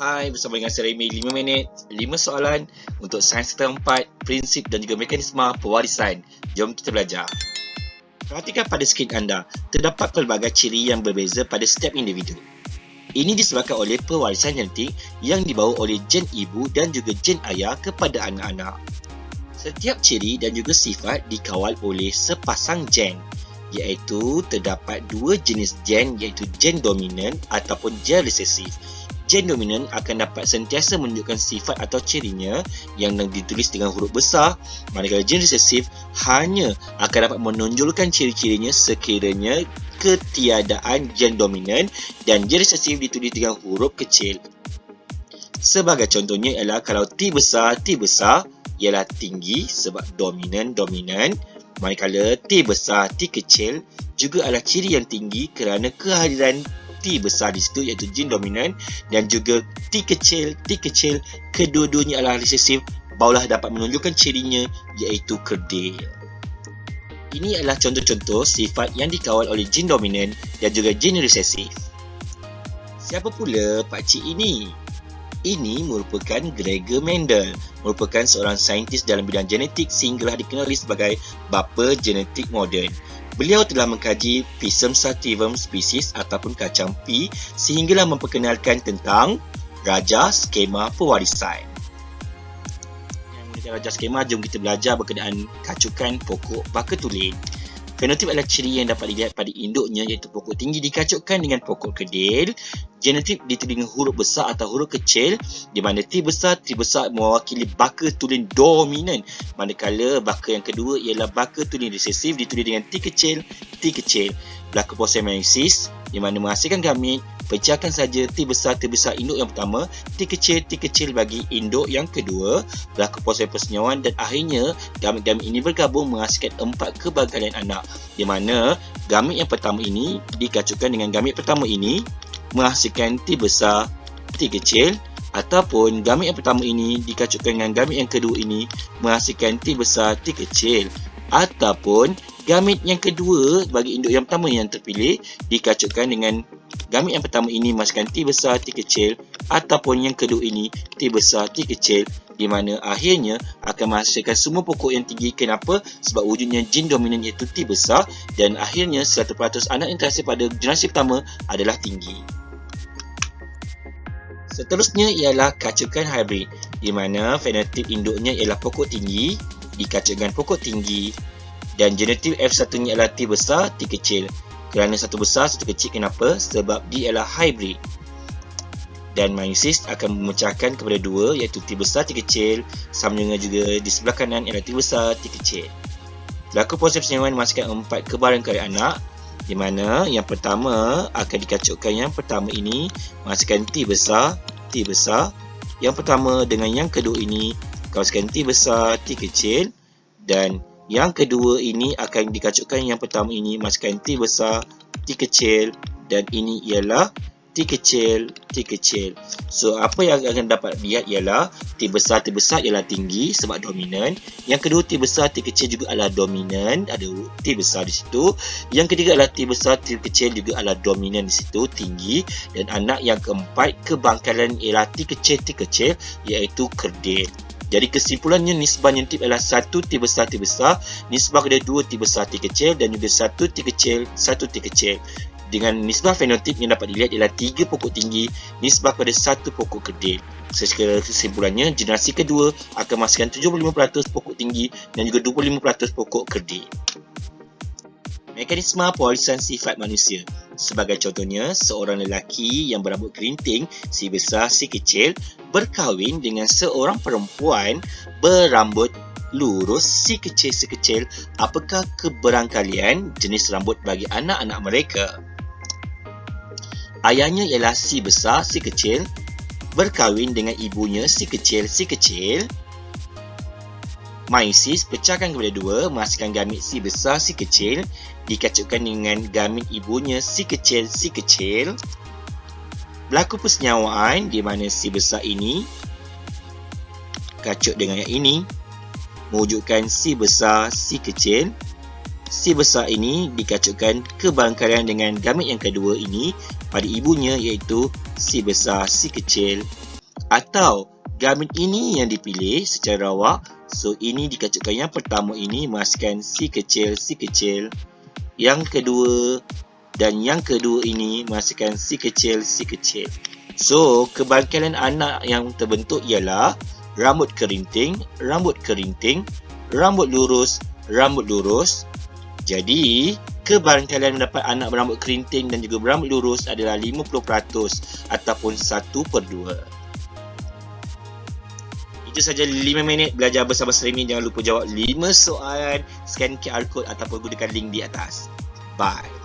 Hai, bersama dengan saya Remy, 5 minit, 5 soalan untuk sains keempat, prinsip dan juga mekanisme pewarisan. Jom kita belajar. Perhatikan pada skrin anda, terdapat pelbagai ciri yang berbeza pada setiap individu. Ini disebabkan oleh pewarisan genetik yang dibawa oleh gen ibu dan juga gen ayah kepada anak-anak. Setiap ciri dan juga sifat dikawal oleh sepasang gen, iaitu terdapat dua jenis gen, iaitu gen dominan ataupun gen resesif. Gen dominan akan dapat sentiasa menunjukkan sifat atau cirinya yang ditulis dengan huruf besar, manakala gen resesif hanya akan dapat menonjolkan ciri-cirinya sekiranya ketiadaan gen dominan dan gen resesif ditulis dengan huruf kecil. Sebagai contohnya ialah kalau T besar ialah tinggi sebab dominan, manakala T besar, T kecil juga adalah ciri yang tinggi kerana kehadiran T besar di situ, iaitu gen dominan, dan juga T kecil kedua-duanya adalah resesif, barulah dapat menunjukkan cirinya iaitu kerdil. Ini adalah contoh-contoh sifat yang dikawal oleh gen dominan dan juga gen resesif. Siapa pula pakcik ini? Ini merupakan Gregor Mendel, merupakan seorang saintis dalam bidang genetik sehinggalah dikenali sebagai bapa genetik moden. Beliau telah mengkaji Pisum sativum spesies ataupun kacang P sehinggalah memperkenalkan tentang raja skema pewarisan. Yang menggunakan raja skema, jom kita belajar berkenaan kacukan pokok baka tulen. Fenotip adalah ciri yang dapat dilihat pada induknya, iaitu pokok tinggi dikacukkan dengan pokok kerdil. Genotip ditulis dengan huruf besar atau huruf kecil, di mana T besar mewakili baka tulen dominan, manakala baka yang kedua ialah baka tulen resesif ditulis dengan T kecil. Berlaku proses meiosis, di mana menghasilkan gamit, pecahkan saja T besar induk yang pertama, T kecil bagi induk yang kedua, berlaku proses persenyawaan dan akhirnya gamit-gamit ini bergabung menghasilkan 4 kebangkalian anak, di mana gamit yang pertama ini dikacukkan dengan gamit pertama ini menghasilkan T besar, T kecil, ataupun gamit yang pertama ini dikacukkan dengan gamit yang kedua ini menghasilkan T besar, T kecil, ataupun gamit yang kedua bagi induk yang pertama yang terpilih dikacukkan dengan gamit yang pertama ini menghasilkan T besar, T kecil, ataupun yang kedua ini T besar, T kecil, di mana akhirnya akan menghasilkan semua pokok yang tinggi. Kenapa? Sebab wujudnya gen dominan iaitu T besar dan akhirnya 100% anak yang terhasil pada generasi pertama adalah tinggi. Seterusnya ialah kacukan hybrid, di mana fenotip induknya ialah pokok tinggi dikacukkan pokok tinggi, dan genotip F1-nya ialah T besar, T kecil. Kerana satu besar, satu kecil, kenapa? Sebab dia ialah hybrid. Dan meiosis akan memecahkan kepada dua, iaitu T besar, T kecil, sama dengan juga di sebelah kanan ialah T besar, T kecil. Berlaku proses persenyawaan menghasilkan 4 kebarangkalian anak, di mana yang pertama akan dikacukkan yang pertama ini menghasilkan T besar, yang pertama dengan yang kedua ini menghasilkan T besar, T kecil, dan yang kedua ini akan dikacukkan yang pertama ini menghasilkan T besar, T kecil, dan ini ialah T kecil. So, apa yang akan dapat lihat ialah T besar ialah tinggi sebab dominan. Yang kedua T besar, T kecil juga adalah dominan, ada T besar di situ. Yang ketiga adalah T besar, T kecil juga adalah dominan di situ, tinggi. Dan anak yang keempat kebangkalan ialah T kecil, iaitu kerdil. Jadi kesimpulannya nisbah genotip adalah 1 T besar, nisbah kepada 2 T besar, T kecil, dan juga 1 T kecil. Dengan nisbah fenotip yang dapat dilihat ialah 3 pokok tinggi, nisbah kepada 1 pokok kerdil. Secara kesimpulannya, generasi kedua akan menghasilkan 75% pokok tinggi dan juga 25% pokok kerdil. Mekanisme pewarisan sifat manusia. Sebagai contohnya, seorang lelaki yang berambut kerinting, si besar, si kecil, berkahwin dengan seorang perempuan berambut lurus, si kecil. Apakah keberangkalian jenis rambut bagi anak-anak mereka? Ayahnya ialah si besar, si kecil, berkahwin dengan ibunya si kecil. Meiosis pecahkan kepada 2 menghasilkan gamit si besar, si kecil, dikacukkan dengan gamit ibunya si kecil. Berlaku persenyawaan di mana si besar ini kacuk dengan yang ini mewujudkan si besar, si kecil. Si besar ini dikacukkan kebarangkalian dengan gamit yang kedua ini pada ibunya, iaitu si besar, si kecil, Atau gamit ini yang dipilih secara rawak. So ini dikacukkan yang pertama ini menghasilkan C kecil. Yang kedua dan yang kedua ini menghasilkan C kecil. So kebangkitan anak yang terbentuk ialah rambut kerinting, rambut lurus. Jadi kebarangkalian mendapat anak berambut kerinting dan juga berambut lurus adalah 50% ataupun 1/2. Itu saja 5 minit belajar bersama Seremi. Jangan lupa jawab 5 soalan, scan QR code ataupun gunakan link di atas. Bye.